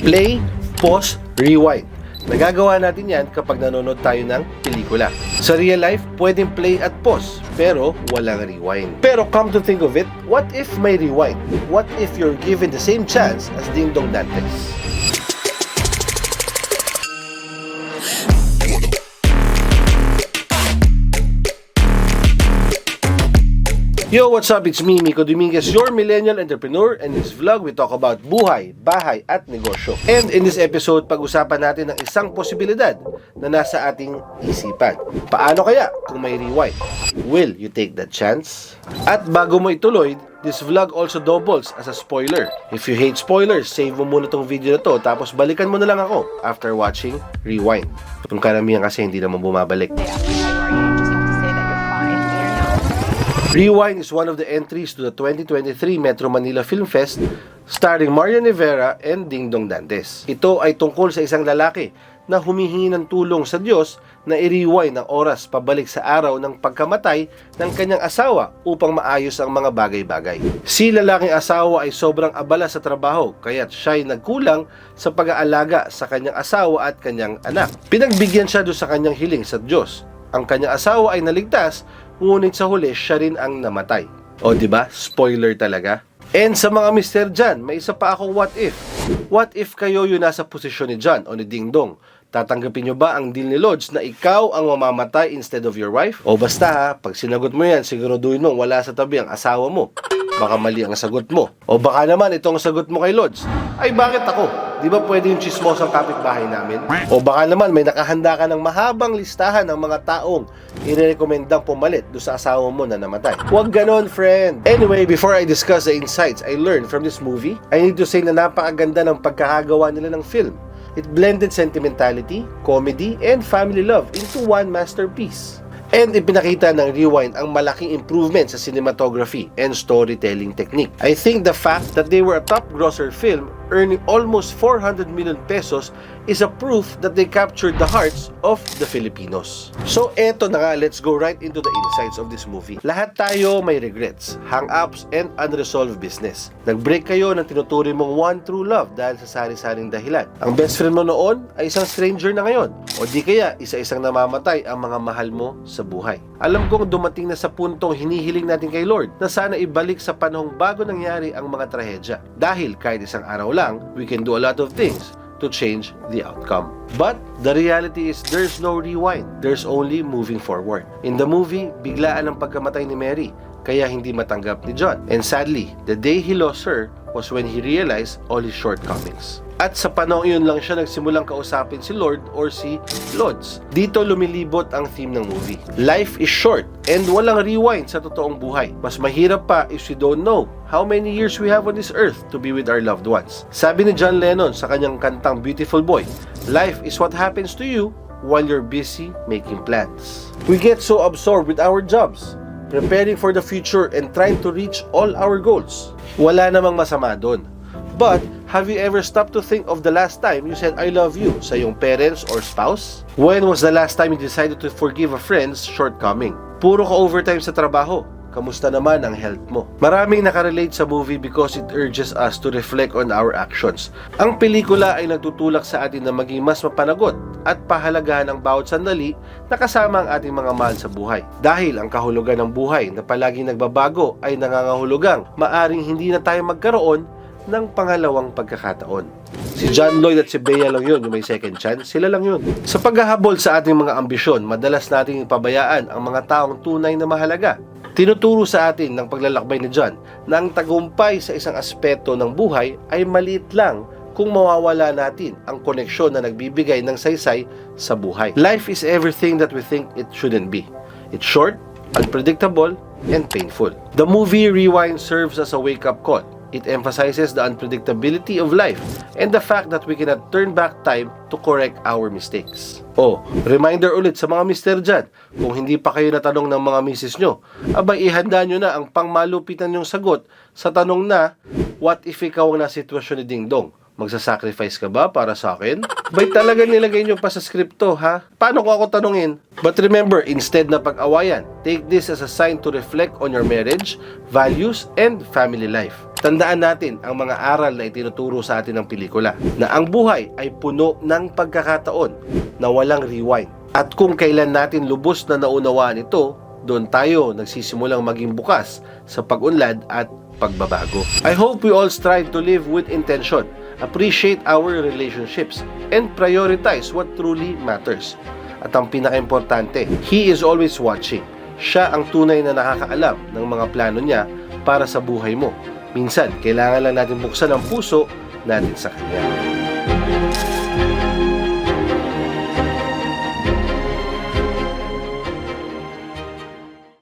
Play, pause, rewind. Nagagawa natin yan kapag nanonood tayo ng pelikula. Sa real life, pwedeng play at pause, pero walang rewind. Pero come to think of it, what if may rewind? What if you're given the same chance as Ding Dong Dantes? Yo, what's up? It's me, Miko Dominguez, your millennial entrepreneur, and in this vlog, we talk about buhay, bahay, at negosyo. And in this episode, pag-usapan natin ng isang posibilidad na nasa ating isipan. Paano kaya kung may rewind? Will you take that chance? At bago mo ituloy, this vlog also doubles as a spoiler. If you hate spoilers, save mo muna tong video na to, tapos balikan mo na lang ako after watching Rewind. Yung karamihan kasi hindi naman bumabalik. Rewind is one of the entries to the 2023 Metro Manila Film Fest starring Marian Rivera and Ding Dong Dantes. Ito ay tungkol sa isang lalaki na humihingi ng tulong sa Diyos na i-rewind ang oras pabalik sa araw ng pagkamatay ng kanyang asawa upang maayos ang mga bagay-bagay. Si lalaking asawa ay sobrang abala sa trabaho kaya't siya ay nagkulang sa pag-aalaga sa kanyang asawa at kanyang anak. Pinagbigyan siya doon sa kanyang hiling sa Diyos. Ang kanyang asawa ay naligtas, ngunit sa huli, siya rin ang namatay. O diba? Spoiler talaga. And sa mga mister dyan, may isa pa akong what if. What if kayo yung nasa posisyon ni John o ni Ding Dong? Tatanggapin nyo ba ang deal ni Lods na ikaw ang mamamatay instead of your wife? O basta ha, pag sinagot mo yan, siguraduhin mo wala sa tabi ang asawa mo. Baka mali ang sagot mo. O baka naman itong sagot mo kay Lods, ay bakit ako? Di ba pwede yung chismosang kapitbahay namin? O baka naman may nakahanda ka ng mahabang listahan ng mga taong i-recommendang pumalit do sa asawa mo na namatay. Huwag ganon, friend! Anyway, before I discuss the insights I learned from this movie, I need to say na napakaganda ng pagkakagawa nila ng film. It blended sentimentality, comedy, and family love into one masterpiece. And ipinakita ng Rewind ang malaking improvement sa cinematography and storytelling technique. I think the fact that they were a top grosser film earning almost 400 million pesos is a proof that they captured the hearts of the Filipinos. So eto na nga, let's go right into the insights of this movie. Lahat tayo may regrets, hang-ups, and unresolved business. Nag-break kayo ng tinuturing mong one true love dahil sa sari-saring dahilan. Ang best friend mo noon ay isang stranger na ngayon. O di kaya, isa-isang namamatay ang mga mahal mo sa buhay. Alam kong dumating na sa puntong hinihiling natin kay Lord na sana ibalik sa panahong bago nangyari ang mga trahedya. Dahil kahit isang araw lang, we can do a lot of things to change the outcome. But the reality is there's no rewind. There's only moving forward. In the movie, biglaan ang pagkamatay ni Mary, kaya hindi matanggap ni John. And sadly, the day he lost her was when he realized all his shortcomings. At sa panahon iyon lang siya nagsimulang kausapin si Lord or si Lods. Dito lumilibot ang theme ng movie. Life is short and walang rewind sa totoong buhay. Mas mahirap pa if we don't know how many years we have on this earth to be with our loved ones. Sabi ni John Lennon sa kanyang kantang Beautiful Boy, life is what happens to you while you're busy making plans. We get so absorbed with our jobs, preparing for the future and trying to reach all our goals. Wala namang masama doon. But, have you ever stopped to think of the last time you said I love you sa iyong parents or spouse? When was the last time you decided to forgive a friend's shortcoming? Puro ka overtime sa trabaho. Kamusta naman ang health mo? Maraming nakarelate sa movie because it urges us to reflect on our actions. Ang pelikula ay nagtutulak sa atin na maging mas mapanagot at pahalagahan ang bawat sandali na kasama ang ating mga mahal sa buhay. Dahil ang kahulugan ng buhay na palaging nagbabago ay nangangahulugang maaring hindi na tayo magkaroon ng pangalawang pagkakataon. Si John Lloyd at si Bea lang yun, yung may second chance, sila lang yun. Sa paghahabol sa ating mga ambisyon, madalas nating ipabayaan ang mga taong tunay na mahalaga. Tinuturo sa atin ng paglalakbay ni John na ang tagumpay sa isang aspeto ng buhay ay maliit lang kung mawawala natin ang koneksyon na nagbibigay ng saysay sa buhay. Life is everything that we think it shouldn't be. It's short, unpredictable, and painful. The movie Rewind serves as a wake-up call. It emphasizes the unpredictability of life and the fact that we cannot turn back time to correct our mistakes. Oh, reminder ulit sa mga mister dyan, kung hindi pa kayo natanong ng mga misis nyo, abay ihanda nyo na ang pangmalupitan nyong sagot sa tanong na, what if ikaw ang nasa sitwasyon ni Ding Dong? Magsasacrifice ka ba para sa akin? Bay talaga nilagay nyo pa sa skripto, ha? Paano ko ako tanungin? But remember, instead na pag-awayan, take this as a sign to reflect on your marriage, values, and family life. Tandaan natin ang mga aral na itinuturo sa atin ng pelikula, na ang buhay ay puno ng pagkakataon na walang rewind. At kung kailan natin lubos na naunawaan ito, doon tayo nagsisimulang maging bukas sa pag-unlad at pagbabago. I hope we all strive to live with intention, appreciate our relationships, and prioritize what truly matters. At ang pinaka-importante, He is always watching. Siya ang tunay na nakakaalam ng mga plano niya para sa buhay mo. Minsan, kailangan lang natin buksan ang puso natin sa Kanya.